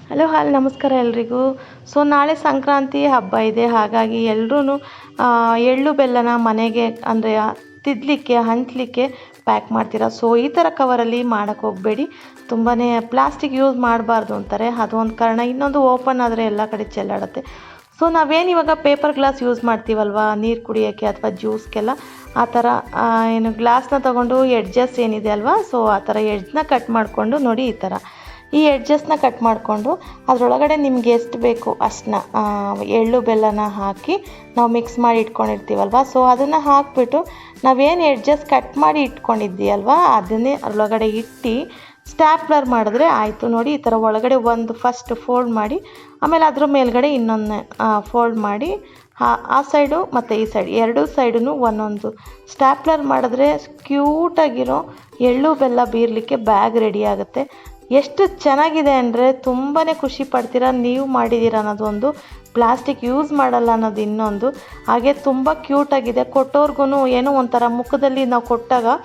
Hello ನಮಸ್ಕಾರ ಎಲ್ರಿಗೂ. So ನಾಳೆ ಸಂಕ್ರಾಂತಿ ಹಬ್ಬ ಇದೆ, ಹಾಗಾಗಿ ಎಲ್ಲರೂ ಎಳ್ಳು ಬೆಲ್ಲನ ಮನೆಗೆ ಅಂದರೆ ತಿದ್ದಲಿಕ್ಕೆ ಹಂಚಲಿಕ್ಕೆ ಪ್ಯಾಕ್ ಮಾಡ್ತೀರಾ. ಸೊ ಈ ಥರ ಕವರಲ್ಲಿ ಮಾಡೋಕ್ಕೆ ಹೋಗಬೇಡಿ, ತುಂಬಾ ಪ್ಲಾಸ್ಟಿಕ್ ಯೂಸ್ ಮಾಡಬಾರ್ದು ಅಂತಾರೆ. ಅದು ಒಂದು ಕಾರಣ. ಇನ್ನೊಂದು, ಓಪನ್ ಆದರೆ ಎಲ್ಲ ಕಡೆ ಚೆಲ್ಲಾಡುತ್ತೆ. ಸೊ ನಾವೇನು ಇವಾಗ ಪೇಪರ್ ಗ್ಲಾಸ್ ಯೂಸ್ ಮಾಡ್ತೀವಲ್ವ ನೀರು ಕುಡಿಯೋಕ್ಕೆ ಅಥವಾ ಜ್ಯೂಸ್ಗೆಲ್ಲ, ಆ ಥರ ಏನು ಗ್ಲಾಸ್ನ ತೊಗೊಂಡು ಎಡ್ಜಸ್ ಏನಿದೆ ಅಲ್ವಾ, ಸೊ ಆ ಥರ ಎಡ್ಜ್ನ ಕಟ್ ಮಾಡಿಕೊಂಡು ನೋಡಿ, ಈ ಎಡ್ಜಸ್ನ ಕಟ್ ಮಾಡಿಕೊಂಡು ಅದರೊಳಗಡೆ ನಿಮ್ಗೆ ಎಷ್ಟು ಬೇಕು ಅಷ್ಟನ್ನ ಎಳ್ಳು ಬೆಲ್ಲನ ಹಾಕಿ ನಾವು ಮಿಕ್ಸ್ ಮಾಡಿ ಇಟ್ಕೊಂಡಿರ್ತೀವಲ್ವ, ಸೊ ಅದನ್ನು ಹಾಕಿಬಿಟ್ಟು ನಾವೇನು ಎಡ್ಜಸ್ ಕಟ್ ಮಾಡಿ ಇಟ್ಕೊಂಡಿದ್ದೀವಲ್ವ ಅದನ್ನೇ ಅದರೊಳಗಡೆ ಇಟ್ಟು ಸ್ಟ್ಯಾಪ್ಲರ್ ಮಾಡಿದ್ರೆ ಆಯಿತು. ನೋಡಿ, ಈ ಥರ ಒಳಗಡೆ ಒಂದು ಫಸ್ಟ್ ಫೋಲ್ಡ್ ಮಾಡಿ, ಆಮೇಲೆ ಅದ್ರ ಮೇಲ್ಗಡೆ ಇನ್ನೊಂದು ಫೋಲ್ಡ್ ಮಾಡಿ ಆ ಸೈಡು ಮತ್ತು ಈ ಸೈಡ್ ಎರಡೂ ಸೈಡೂ ಒಂದೊಂದು ಸ್ಟ್ಯಾಪ್ಲರ್ ಮಾಡಿದ್ರೆ ಕ್ಯೂಟಾಗಿರೋ ಎಳ್ಳು ಬೆಲ್ಲ ಬೀರಲಿಕ್ಕೆ ಬ್ಯಾಗ್ ರೆಡಿ ಆಗುತ್ತೆ. ಎಷ್ಟು ಚೆನ್ನಾಗಿದೆ ಅಂದರೆ ತುಂಬಾ ಖುಷಿ ಪಡ್ತೀರಾ. ನೀವು ಮಾಡಿದ್ದೀರಾ ಅನ್ನೋದೊಂದು, ಪ್ಲಾಸ್ಟಿಕ್ ಯೂಸ್ ಮಾಡಲ್ಲ ಅನ್ನೋದು ಇನ್ನೊಂದು. ಹಾಗೆ ತುಂಬ ಕ್ಯೂಟಾಗಿದೆ. ಕೊಟ್ಟೋರ್ಗು ಏನೋ ಒಂಥರ ಮುಖದಲ್ಲಿ ನಾವು ಕೊಟ್ಟಾಗ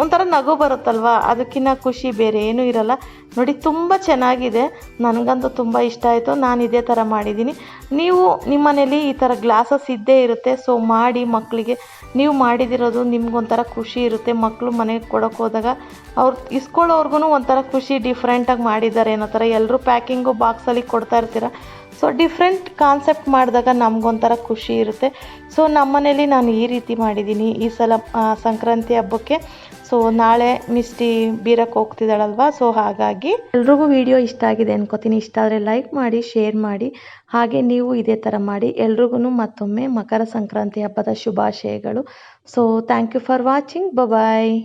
ಒಂಥರ ನಗು ಬರುತ್ತಲ್ವ, ಅದಕ್ಕಿಂತ ಖುಷಿ ಬೇರೆ ಏನೂ ಇರಲ್ಲ. ನೋಡಿ, ತುಂಬ ಚೆನ್ನಾಗಿದೆ. ನನಗಂತೂ ತುಂಬ ಇಷ್ಟ ಆಯಿತು. ನಾನು ಇದೇ ಥರ ಮಾಡಿದ್ದೀನಿ. ನೀವು ನಿಮ್ಮ ಮನೇಲಿ ಈ ಥರ ಗ್ಲಾಸಸ್ ಇದ್ದೇ ಇರುತ್ತೆ. ಸೊ ಮಾಡಿ ಮಕ್ಕಳಿಗೆ, ನೀವು ಮಾಡಿದಿರೋದು ನಿಮ್ಗೊಂಥರ ಖುಷಿ ಇರುತ್ತೆ. ಮಕ್ಕಳು ಮನೆಗೆ ಕೊಡೋಕೆ ಹೋದಾಗ ಅವ್ರು ಇಸ್ಕೊಳ್ಳೋರ್ಗು ಒಂಥರ ಖುಷಿ, ಡಿಫ್ರೆಂಟಾಗಿ ಮಾಡಿದ್ದಾರೆ ಅನ್ನೋ ಥರ. ಎಲ್ಲರೂ ಪ್ಯಾಕಿಂಗು ಬಾಕ್ಸಲ್ಲಿ ಕೊಡ್ತಾ ಇರ್ತೀರ. ಸೊ ಡಿಫ್ರೆಂಟ್ ಕಾನ್ಸೆಪ್ಟ್ ಮಾಡಿದಾಗ ನಮಗೊಂಥರ ಖುಷಿ ಇರುತ್ತೆ. ಸೊ ನಮ್ಮನೇಲಿ ನಾನು ಈ ರೀತಿ ಮಾಡಿದ್ದೀನಿ ಈ ಸಲ ಸಂಕ್ರಾಂತಿ ಹಬ್ಬಕ್ಕೆ. ಸೊ ನಾಳೆ ಮಿಸ್ಟಿ ಬೀರಕ್ಕೆ ಹೋಗ್ತಿದ್ದಾಳಲ್ವ, ಸೊ ಹಾಗಾಗಿ ಎಲ್ರಿಗೂ ವಿಡಿಯೋ ಇಷ್ಟ ಆಗಿದೆ ಅನ್ಕೋತೀನಿ. ಇಷ್ಟ ಆದರೆ ಲೈಕ್ ಮಾಡಿ, ಶೇರ್ ಮಾಡಿ, ಹಾಗೆ ನೀವು ಇದೇ ಥರ ಮಾಡಿ. ಎಲ್ರಿಗೂ ಮತ್ತೊಮ್ಮೆ ಮಕರ ಸಂಕ್ರಾಂತಿ ಹಬ್ಬದ ಶುಭಾಶಯಗಳು. So thank you for watching. Bye.